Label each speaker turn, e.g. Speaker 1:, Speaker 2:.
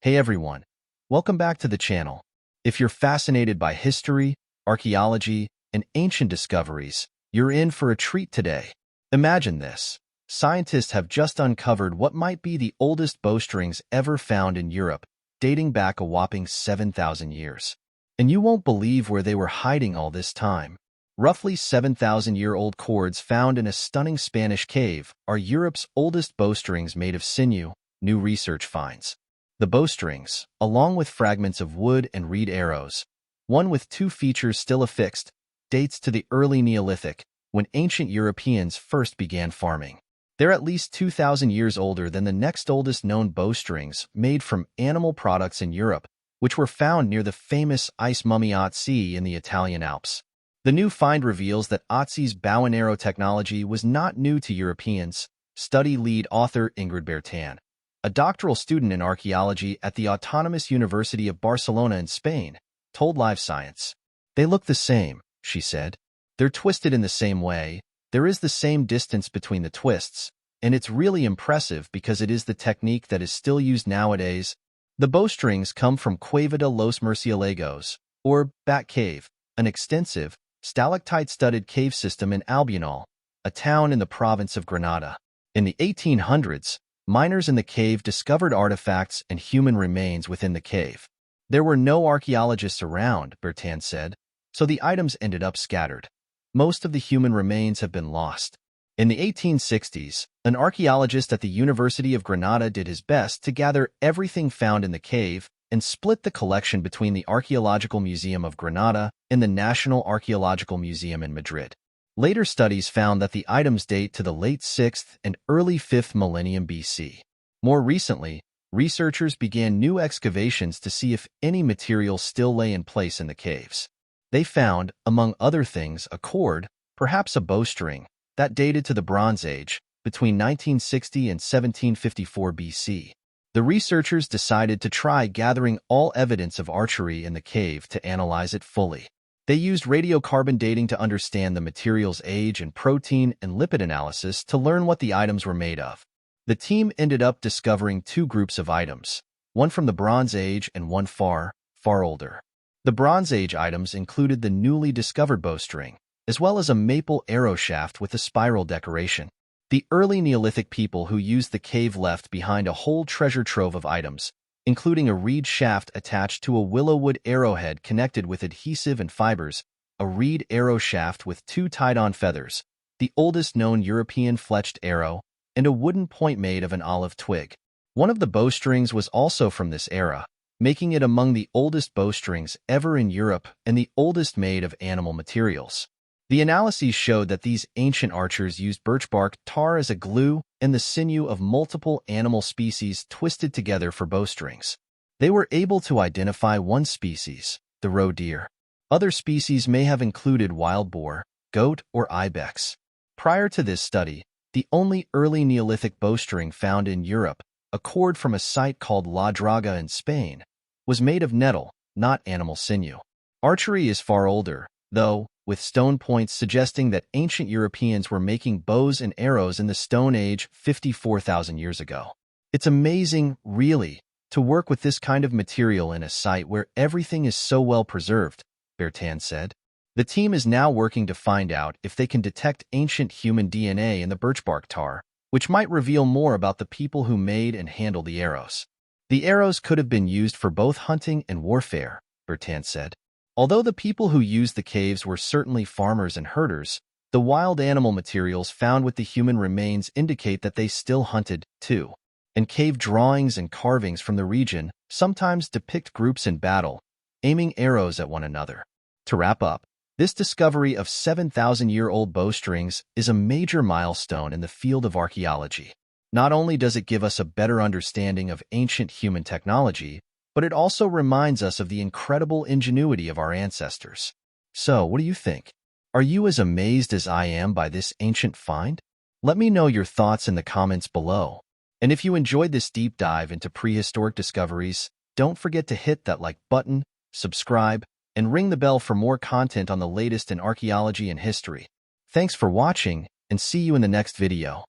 Speaker 1: Hey everyone, welcome back to the channel. If you're fascinated by history, archaeology, and ancient discoveries, you're in for a treat today. Imagine this. Scientists have just uncovered what might be the oldest bowstrings ever found in Europe, dating back a whopping 7,000 years. And you won't believe where they were hiding all this time. Roughly 7,000-year-old cords found in a stunning Spanish cave are Europe's oldest bowstrings made of sinew, new research finds. The bowstrings, along with fragments of wood and reed arrows, one with two features still affixed, dates to the early Neolithic, when ancient Europeans first began farming. They're at least 2,000 years older than the next oldest known bowstrings made from animal products in Europe, which were found near the famous ice mummy Otzi in the Italian Alps. The new find reveals that Otzi's bow and arrow technology was not new to Europeans, study lead author Ingrid Bertan, a doctoral student in archaeology at the Autonomous University of Barcelona in Spain, told Live Science. They look the same, she said. They're twisted in the same way, there is the same distance between the twists, and it's really impressive because it is the technique that is still used nowadays. The bowstrings come from Cueva de los Murciélagos, or Bat Cave, an extensive, stalactite-studded cave system in Albional, a town in the province of Granada. In the 1800s, miners in the cave discovered artifacts and human remains within the cave. There were no archaeologists around, Bertan said, so the items ended up scattered. Most of the human remains have been lost. In the 1860s, an archaeologist at the University of Granada did his best to gather everything found in the cave and split the collection between the Archaeological Museum of Granada and the National Archaeological Museum in Madrid. Later studies found that the items date to the late 6th and early 5th millennium BC. More recently, researchers began new excavations to see if any materials still lay in place in the caves. They found, among other things, a cord, perhaps a bowstring, that dated to the Bronze Age, between 1960 and 1754 BC. The researchers decided to try gathering all evidence of archery in the cave to analyze it fully. They used radiocarbon dating to understand the material's age and protein and lipid analysis to learn what the items were made of. The team ended up discovering two groups of items, one from the Bronze Age and one far, far older. The Bronze Age items included the newly discovered bowstring, as well as a maple arrow shaft with a spiral decoration. The early Neolithic people who used the cave left behind a whole treasure trove of items, including a reed shaft attached to a willowwood arrowhead connected with adhesive and fibers, a reed arrow shaft with two tied-on feathers, the oldest known European fletched arrow, and a wooden point made of an olive twig. One of the bowstrings was also from this era, making it among the oldest bowstrings ever in Europe and the oldest made of animal materials. The analyses showed that these ancient archers used birch bark tar as a glue and the sinew of multiple animal species twisted together for bowstrings. They were able to identify one species, the roe deer. Other species may have included wild boar, goat, or ibex. Prior to this study, the only early Neolithic bowstring found in Europe, a cord from a site called La Draga in Spain, was made of nettle, not animal sinew. Archery is far older, though, with stone points suggesting that ancient Europeans were making bows and arrows in the Stone Age 54,000 years ago. It's amazing, really, to work with this kind of material in a site where everything is so well preserved, Bertan said. The team is now working to find out if they can detect ancient human DNA in the birch bark tar, which might reveal more about the people who made and handled the arrows. The arrows could have been used for both hunting and warfare, Bertan said. Although the people who used the caves were certainly farmers and herders, the wild animal materials found with the human remains indicate that they still hunted, too. And cave drawings and carvings from the region sometimes depict groups in battle, aiming arrows at one another. To wrap up, this discovery of 7,000-year-old bowstrings is a major milestone in the field of archaeology. Not only does it give us a better understanding of ancient human technology, but it also reminds us of the incredible ingenuity of our ancestors. So, what do you think? Are you as amazed as I am by this ancient find? Let me know your thoughts in the comments below. And if you enjoyed this deep dive into prehistoric discoveries, don't forget to hit that like button, subscribe, and ring the bell for more content on the latest in archaeology and history. Thanks for watching, and see you in the next video.